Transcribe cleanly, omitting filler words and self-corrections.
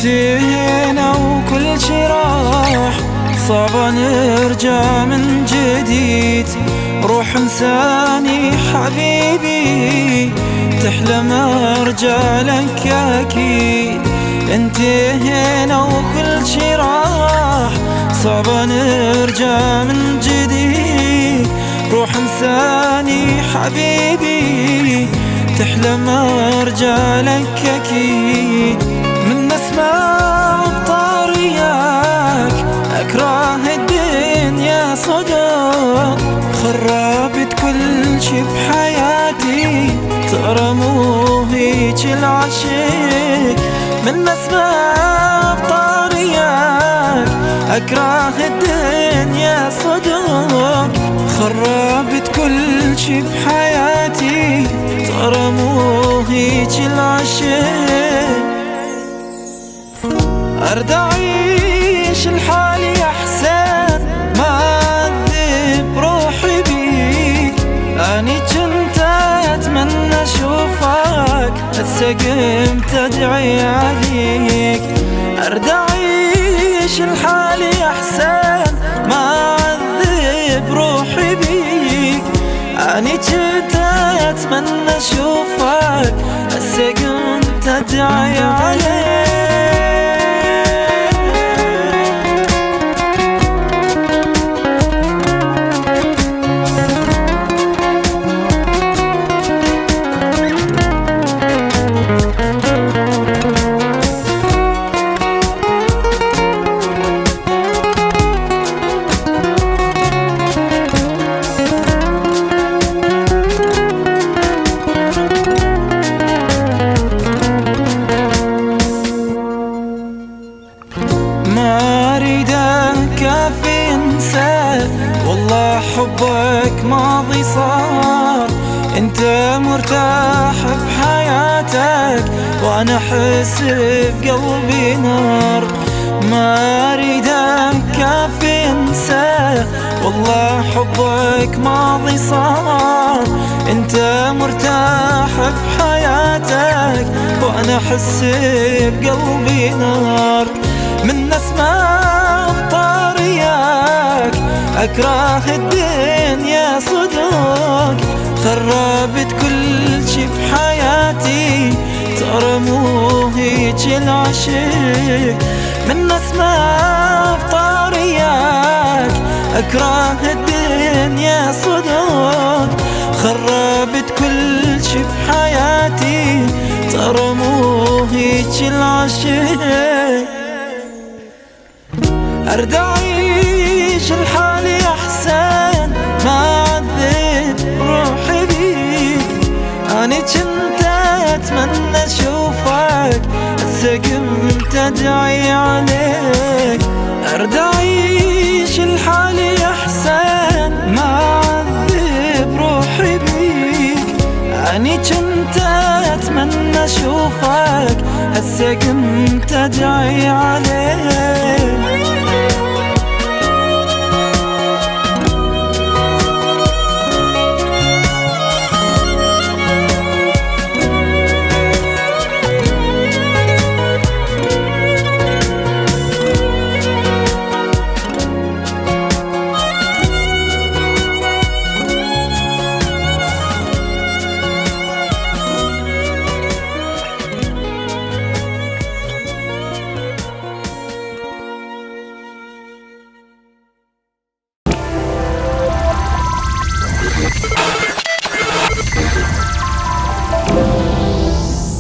انتهينا وكل شي راح، صعب نرجع من جديد. روح انساني حبيبي، تحلم ارجع لك اكيد. انتهينا وكل شي راح، صعب نرجع من جديد. روح انساني حبيبي، تحلم ارجع لك اكيد. من اسمع بطارياك اكره الدنيا صدق، خربت كل شي بحياتي، ترى مو هيج العشق. من اسمع بطارياك اكره الدنيا صدق، خربت كل شي بحياتي، ترى مو هيج العشق. ارد اعيش لحالي احسن، ما اذب روحي بيك. اني جنت اتمنى اشوفك، هسه قمت ادعي عليك. ارد اعيش لحالي احسن، ما اذب روحي بيك. اني جنت اتمنى اشوفك، هسه قمت ادعي عليك. ما اريدك كافي انسى، والله حبك ماضي صار. انت مرتاح بحياتك، وانا احس بقلبي نار. ما اريدك كافي انسى، والله حبك ماضي صار. انت مرتاح بحياتك، وانا احس بقلبي نار. من اسمع بطارياك اكره الدنيا صدق، خربت كل شي بحياتي، ترى مو هيج العشق. من اسمع بطارياك اكره الدنيا صدق، خربت كل شي بحياتي، ترى مو هيج العشق. ارد اعيش لحالي احسن، ما اعذب روحي بيك. اني جنت اتمنى اشوفك، هسه قمت ادعي عليك. ارد اعيش لحالي احسن، ما اعذب روحي بيك. اني جنت اتمنى اشوفك، هسه قمت ادعي عليك.